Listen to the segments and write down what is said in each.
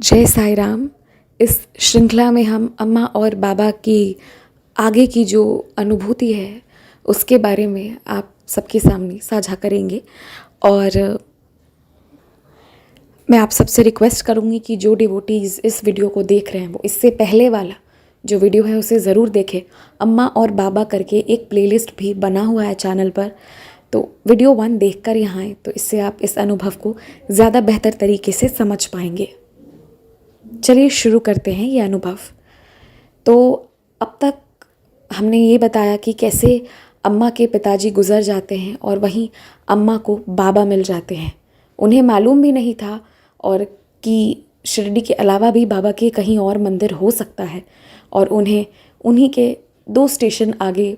जय साई राम। इस श्रृंखला में हम अम्मा और बाबा की आगे की जो अनुभूति है उसके बारे में आप सबके सामने साझा करेंगे। और मैं आप सबसे रिक्वेस्ट करूँगी कि जो डिवोटीज़ इस वीडियो को देख रहे हैं वो इससे पहले वाला जो वीडियो है उसे ज़रूर देखें। अम्मा और बाबा करके एक प्लेलिस्ट भी बना हुआ है चैनल पर, तो वीडियो 1 देखकर यहाँ आएँ, तो इससे आप इस अनुभव को ज़्यादा बेहतर तरीके से समझ पाएंगे। चलिए शुरू करते हैं ये अनुभव। तो अब तक हमने ये बताया कि कैसे अम्मा के पिताजी गुज़र जाते हैं और वहीं अम्मा को बाबा मिल जाते हैं। उन्हें मालूम भी नहीं था और कि शिरडी के अलावा भी बाबा के कहीं और मंदिर हो सकता है, और उन्हें उन्हीं के 2 स्टेशन आगे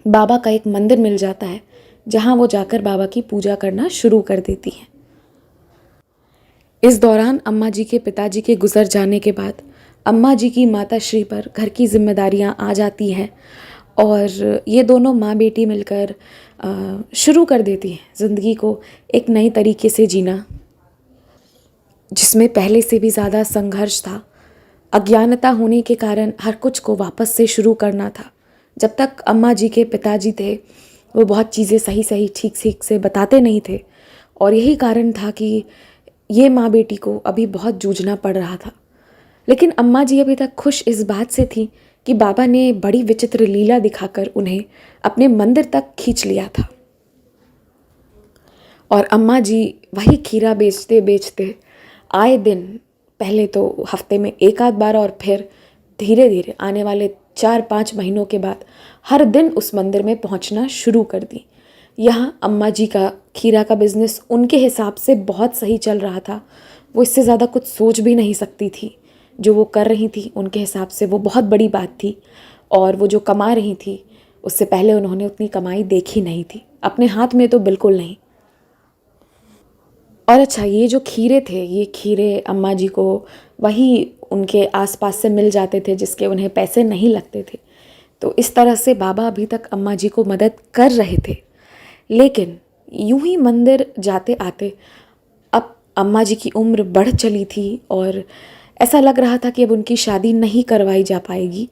बाबा का एक मंदिर मिल जाता है जहाँ वो जाकर बाबा की पूजा करना शुरू कर देती हैं। इस दौरान अम्मा जी के पिताजी के गुज़र जाने के बाद अम्मा जी की माता श्री पर घर की जिम्मेदारियां आ जाती हैं और ये दोनों माँ बेटी मिलकर शुरू कर देती हैं ज़िंदगी को एक नई तरीके से जीना, जिसमें पहले से भी ज़्यादा संघर्ष था। अज्ञानता होने के कारण हर कुछ को वापस से शुरू करना था। जब तक अम्मा जी के पिताजी थे वो बहुत चीज़ें सही सही ठीक ठीक से बताते नहीं थे, और यही कारण था कि ये माँ बेटी को अभी बहुत जूझना पड़ रहा था। लेकिन अम्मा जी अभी तक खुश इस बात से थी कि बाबा ने बड़ी विचित्र लीला दिखाकर उन्हें अपने मंदिर तक खींच लिया था। और अम्मा जी वही खीरा बेचते बेचते आए दिन, पहले तो हफ्ते में एक आध बार और फिर धीरे धीरे आने वाले 4-5 महीनों के बाद हर दिन उस मंदिर में पहुंचना शुरू कर दी। यहाँ अम्मा जी का खीरा का बिज़नेस उनके हिसाब से बहुत सही चल रहा था। वो इससे ज़्यादा कुछ सोच भी नहीं सकती थी। जो वो कर रही थी उनके हिसाब से वो बहुत बड़ी बात थी, और वो जो कमा रही थी उससे पहले उन्होंने उतनी कमाई देखी नहीं थी, अपने हाथ में तो बिल्कुल नहीं। और अच्छा, ये जो खीरे थे, ये खीरे अम्मा जी को वही उनके आसपास से मिल जाते थे जिसके उन्हें पैसे नहीं लगते थे। तो इस तरह से बाबा अभी तक अम्मा जी को मदद कर रहे थे। लेकिन यूं ही मंदिर जाते आते अब अम्मा जी की उम्र बढ़ चली थी और ऐसा लग रहा था कि अब उनकी शादी नहीं करवाई जा पाएगी,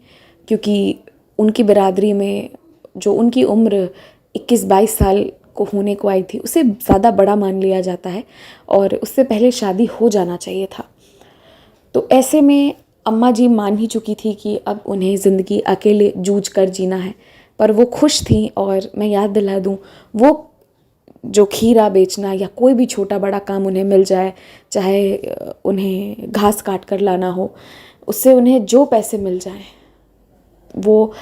क्योंकि उनकी बिरादरी में जो उनकी उम्र 21-22 साल को होने को आई थी उसे ज़्यादा बड़ा मान लिया जाता है और उससे पहले शादी हो जाना चाहिए था। तो ऐसे में अम्मा जी मान ही चुकी थी कि अब उन्हें ज़िंदगी अकेले जूझ कर जीना है, पर वो खुश थी। और मैं याद दिला दूँ, वो जो खीरा बेचना या कोई भी छोटा बड़ा काम उन्हें मिल जाए, चाहे उन्हें घास काट कर लाना हो, उससे उन्हें जो पैसे मिल जाएं वो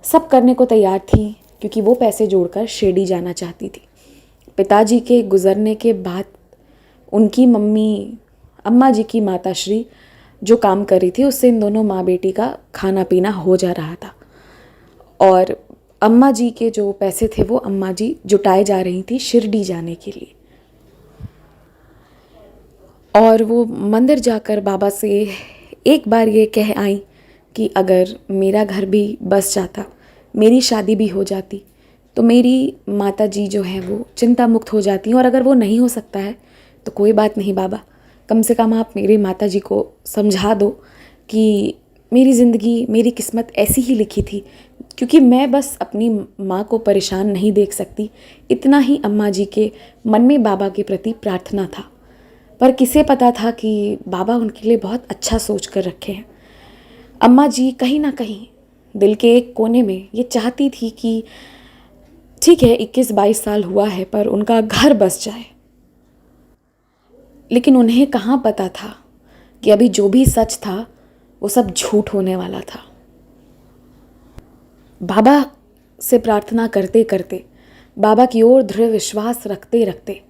सब करने को तैयार थी, क्योंकि वो पैसे जोड़कर शिरडी जाना चाहती थी। पिताजी के गुज़रने के बाद उनकी मम्मी, अम्मा जी की माता श्री जो काम कर रही थी उससे इन दोनों माँ बेटी का खाना पीना हो जा रहा था, और अम्मा जी के जो पैसे थे वो अम्मा जी जुटाए जा रही थी शिरडी जाने के लिए। और वो मंदिर जाकर बाबा से एक बार ये कह आई कि अगर मेरा घर भी बस जाता, मेरी शादी भी हो जाती, तो मेरी माता जी जो है वो चिंता मुक्त हो जाती, और अगर वो नहीं हो सकता है तो कोई बात नहीं बाबा, कम से कम आप मेरी माता जी को समझा दो कि मेरी ज़िंदगी, मेरी किस्मत ऐसी ही लिखी थी, क्योंकि मैं बस अपनी माँ को परेशान नहीं देख सकती। इतना ही अम्मा जी के मन में बाबा के प्रति प्रार्थना था, पर किसे पता था कि बाबा उनके लिए बहुत अच्छा सोच कर रखे हैं। अम्मा जी कहीं ना कहीं दिल के एक कोने में ये चाहती थी कि ठीक है 21-22 साल हुआ है पर उनका घर बस जाए। लेकिन उन्हें कहाँ पता था कि अभी जो भी सच था वो सब झूठ होने वाला था। बाबा से प्रार्थना करते करते, बाबा की ओर दृढ़ विश्वास रखते रखते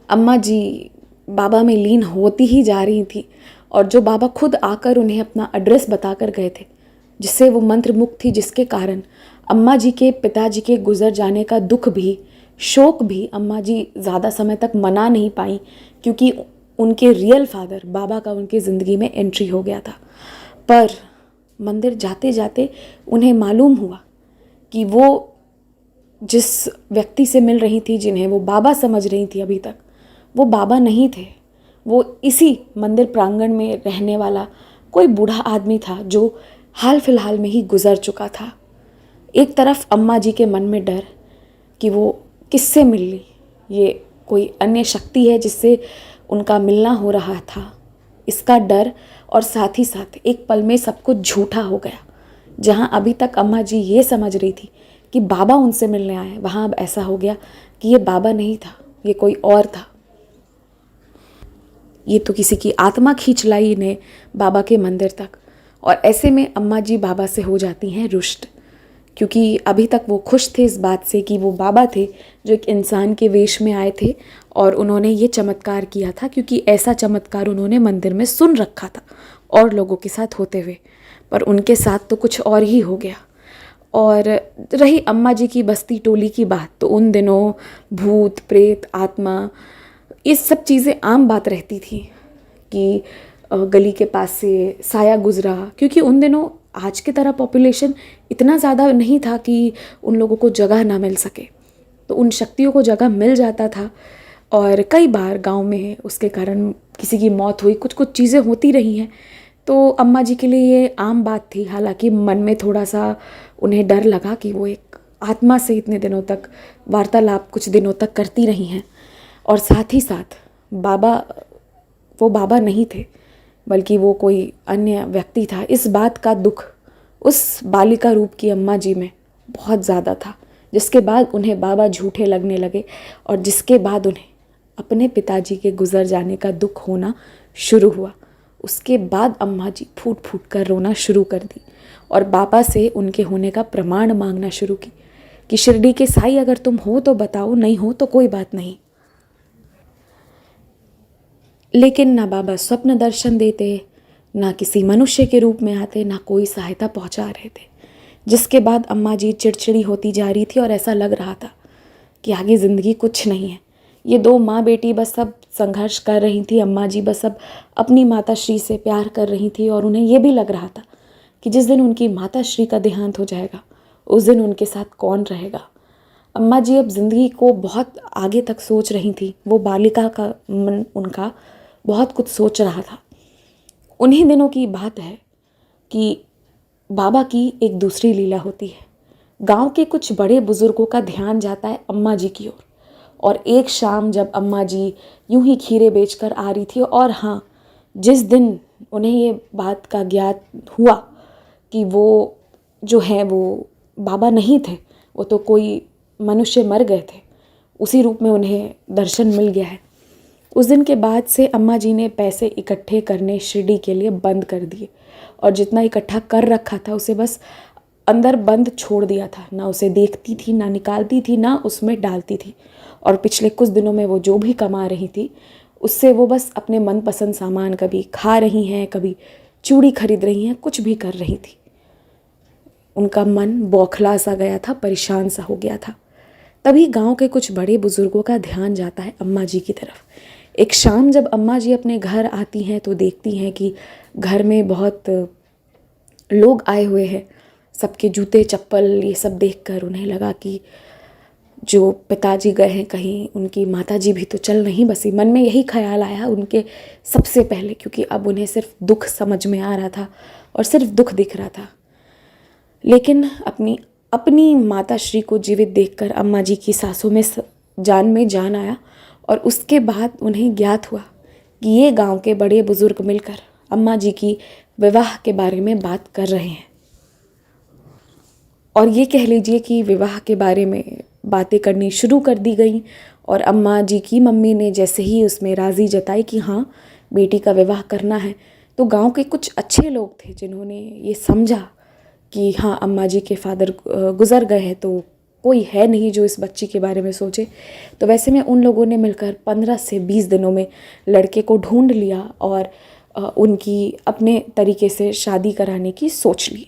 अम्मा जी बाबा में लीन होती ही जा रही थी, और जो बाबा खुद आकर उन्हें अपना एड्रेस बताकर गए थे, जिससे वो मंत्रमुग्ध थी, जिसके कारण अम्मा जी के पिताजी के गुजर जाने का दुख भी, शोक भी अम्मा जी ज़्यादा समय तक मना नहीं पाई, क्योंकि उनके रियल फादर बाबा का उनकी ज़िंदगी में एंट्री हो गया था। पर मंदिर जाते जाते उन्हें मालूम हुआ कि वो जिस व्यक्ति से मिल रही थी, जिन्हें वो बाबा समझ रही थी अभी तक, वो बाबा नहीं थे, वो इसी मंदिर प्रांगण में रहने वाला कोई बूढ़ा आदमी था जो हाल फिलहाल में ही गुजर चुका था। एक तरफ अम्मा जी के मन में डर कि वो किससे मिल ली, ये कोई अन्य शक्ति है जिससे उनका मिलना हो रहा था, इसका डर, और साथ ही साथ एक पल में सब कुछ झूठा हो गया। जहाँ अभी तक अम्मा जी ये समझ रही थी कि बाबा उनसे मिलने आए, वहाँ अब ऐसा हो गया कि ये बाबा नहीं था, ये कोई और था। ये तो किसी की आत्मा खींच लाई इन्हें बाबा के मंदिर तक। और ऐसे में अम्मा जी बाबा से हो जाती हैं रुष्ट, क्योंकि अभी तक वो खुश थे इस बात से कि वो बाबा थे जो एक इंसान के वेश में आए थे और उन्होंने ये चमत्कार किया था, क्योंकि ऐसा चमत्कार उन्होंने मंदिर में सुन रखा था और लोगों के साथ होते हुए, पर उनके साथ तो कुछ और ही हो गया। और रही अम्मा जी की बस्ती टोली की बात, तो उन दिनों भूत प्रेत आत्मा ये सब चीज़ें आम बात रहती थी कि गली के पास से साया गुजरा, क्योंकि उन दिनों आज की तरह पॉपुलेशन इतना ज़्यादा नहीं था कि उन लोगों को जगह ना मिल सके, तो उन शक्तियों को जगह मिल जाता था। और कई बार गांव में उसके कारण किसी की मौत हुई, कुछ कुछ चीज़ें होती रही हैं, तो अम्मा जी के लिए ये आम बात थी। हालांकि मन में थोड़ा सा उन्हें डर लगा कि वो एक आत्मा से इतने दिनों तक वार्तालाप कुछ दिनों तक करती रही हैं, और साथ ही साथ बाबा, वो बाबा नहीं थे बल्कि वो कोई अन्य व्यक्ति था। इस बात का दुख उस बालिका रूप की अम्मा जी में बहुत ज़्यादा था, जिसके बाद उन्हें बाबा झूठे लगने लगे और जिसके बाद उन्हें अपने पिताजी के गुजर जाने का दुख होना शुरू हुआ। उसके बाद अम्मा जी फूट फूट कर रोना शुरू कर दी और बाबा से उनके होने का प्रमाण मांगना शुरू की कि शिरडी के साईं अगर तुम हो तो बताओ, नहीं हो तो कोई बात नहीं। लेकिन ना बाबा स्वप्न दर्शन देते, ना किसी मनुष्य के रूप में आते, ना कोई सहायता पहुंचा रहे थे, जिसके बाद अम्मा जी चिड़चिड़ी होती जा रही थी और ऐसा लग रहा था कि आगे ज़िंदगी कुछ नहीं है। ये दो माँ बेटी बस सब संघर्ष कर रही थी। अम्मा जी बस अब अपनी माता श्री से प्यार कर रही थी और उन्हें ये भी लग रहा था कि जिस दिन उनकी माता श्री का देहांत हो जाएगा उस दिन उनके साथ कौन रहेगा। अम्मा जी अब ज़िंदगी को बहुत आगे तक सोच रही थी। वो बालिका का मन उनका बहुत कुछ सोच रहा था। उन्हीं दिनों की बात है कि बाबा की एक दूसरी लीला होती है। गांव के कुछ बड़े बुजुर्गों का ध्यान जाता है अम्मा जी की ओर, और एक शाम जब अम्मा जी यूं ही खीरे बेचकर आ रही थी, और हाँ, जिस दिन उन्हें ये बात का ज्ञात हुआ कि वो जो है वो बाबा नहीं थे, वो तो कोई मनुष्य मर गए थे, उसी रूप में उन्हें दर्शन मिल गया है। उस दिन के बाद से अम्मा जी ने पैसे इकट्ठे करने शिरडी के लिए बंद कर दिए, और जितना इकट्ठा कर रखा था उसे बस अंदर बंद छोड़ दिया था। ना उसे देखती थी, ना निकालती थी, ना उसमें डालती थी। और पिछले कुछ दिनों में वो जो भी कमा रही थी उससे वो बस अपने मनपसंद सामान कभी खा रही हैं, कभी चूड़ी खरीद रही हैं, कुछ भी कर रही थी। उनका मन बौखला सा गया था, परेशान सा हो गया था। तभी गांव के कुछ बड़े बुजुर्गों का ध्यान जाता है अम्मा जी की तरफ। एक शाम जब अम्मा जी अपने घर आती हैं तो देखती हैं कि घर में बहुत लोग आए हुए हैं। सबके जूते चप्पल ये सब देखकर उन्हें लगा कि जो पिताजी गए हैं कहीं, उनकी माताजी भी तो चल नहीं बसी। मन में यही ख्याल आया उनके सबसे पहले, क्योंकि अब उन्हें सिर्फ दुख समझ में आ रहा था और सिर्फ दुख दिख रहा था। लेकिन अपनी माता श्री को जीवित देखकर अम्मा जी की सांसों में जान आया, और उसके बाद उन्हें ज्ञात हुआ कि ये गांव के बड़े बुजुर्ग मिलकर अम्मा जी की विवाह के बारे में बात कर रहे हैं। और ये कह लीजिए कि विवाह के बारे में बातें करनी शुरू कर दी गई, और अम्मा जी की मम्मी ने जैसे ही उसमें राज़ी जताई कि हाँ बेटी का विवाह करना है, तो गांव के कुछ अच्छे लोग थे जिन्होंने ये समझा कि हाँ अम्मा जी के फादर गुज़र गए हैं, तो कोई है नहीं जो इस बच्ची के बारे में सोचे। तो वैसे में उन लोगों ने मिलकर 15 से 20 दिनों में लड़के को ढूंढ लिया और उनकी अपने तरीके से शादी कराने की सोच ली।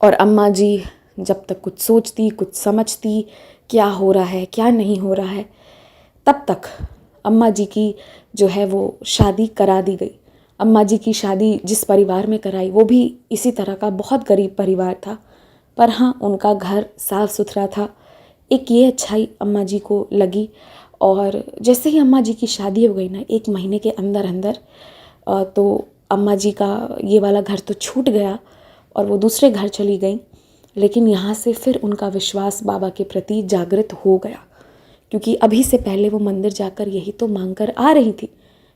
और अम्मा जी जब तक कुछ सोचती, कुछ समझती क्या हो रहा है क्या नहीं हो रहा है, तब तक अम्मा जी की जो है वो शादी करा दी गई। अम्मा जी की शादी जिस परिवार में कराई वो भी इसी तरह का बहुत गरीब परिवार था, पर हाँ उनका घर साफ़ सुथरा था। एक ये अच्छाई अम्मा जी को लगी, और जैसे ही अम्मा जी की शादी हो गई ना 1 महीने के अंदर अंदर तो अम्मा जी का ये वाला घर तो छूट गया और वो दूसरे घर चली गई। लेकिन यहाँ से फिर उनका विश्वास बाबा के प्रति जागृत हो गया, क्योंकि अभी से पहले वो मंदिर जाकर यही तो मांग कर आ रही थी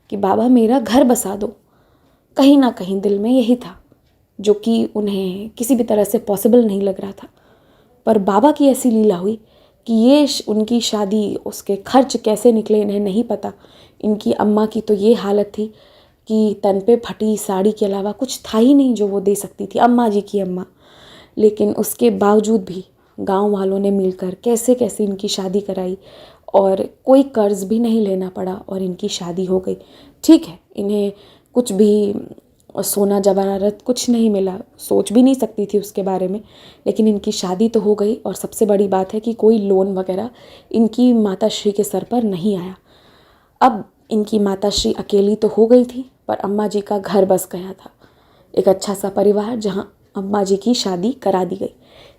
कि बाबा मेरा घर बसा दो। कहीं ना कहीं दिल में यही था, जो कि उन्हें किसी भी तरह से पॉसिबल नहीं लग रहा था। पर बाबा की ऐसी लीला हुई कि ये उनकी शादी, उसके खर्च कैसे निकले इन्हें नहीं पता। इनकी अम्मा की तो ये हालत थी कि तन पे फटी साड़ी के अलावा कुछ था ही नहीं जो वो दे सकती थी, अम्मा जी की अम्मा। लेकिन उसके बावजूद भी गांव वालों ने मिलकर कैसे कैसे इनकी शादी कराई और कोई कर्ज भी नहीं लेना पड़ा और इनकी शादी हो गई। ठीक है, इन्हें कुछ भी सोना जवाहरात कुछ नहीं मिला, सोच भी नहीं सकती थी उसके बारे में, लेकिन इनकी शादी तो हो गई। और सबसे बड़ी बात है कि कोई लोन वगैरह इनकी माताश्री के सर पर नहीं आया। अब इनकी माताश्री अकेली तो हो गई थी, पर अम्मा जी का घर बस गया था, एक अच्छा सा परिवार जहाँ अम्मा जी की शादी करा दी गई।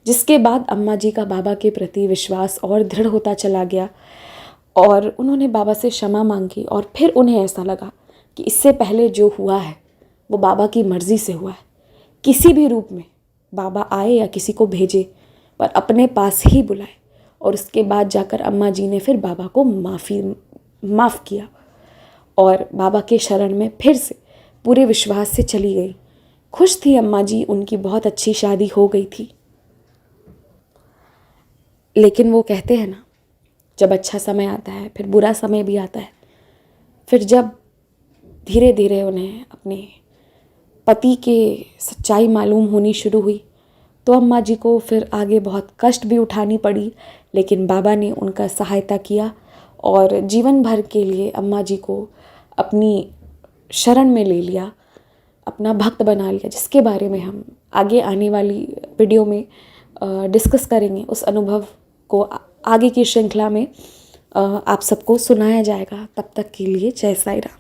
जिसके बाद अम्मा जी का बाबा के प्रति विश्वास और दृढ़ होता चला गया और उन्होंने बाबा से क्षमा मांगी। और फिर उन्हें ऐसा लगा कि इससे पहले जो हुआ है वो बाबा की मर्ज़ी से हुआ है। किसी भी रूप में बाबा आए या किसी को भेजे, पर अपने पास ही बुलाए। और उसके बाद जाकर अम्मा जी ने फिर बाबा को माफ़ किया और बाबा के शरण में फिर से पूरे विश्वास से चली गई। खुश थी अम्मा जी, उनकी बहुत अच्छी शादी हो गई थी। लेकिन वो कहते हैं ना, जब अच्छा समय आता है फिर बुरा समय भी आता है। फिर जब धीरे धीरे उन्हें अपने पति के सच्चाई मालूम होनी शुरू हुई तो अम्मा जी को फिर आगे बहुत कष्ट भी उठानी पड़ी। लेकिन बाबा ने उनका सहायता किया और जीवन भर के लिए अम्मा जी को अपनी शरण में ले लिया, अपना भक्त बना लिया, जिसके बारे में हम आगे आने वाली वीडियो में डिस्कस करेंगे। उस अनुभव को आगे की श्रृंखला में आप सबको सुनाया जाएगा। तब तक के लिए जय साईं राम।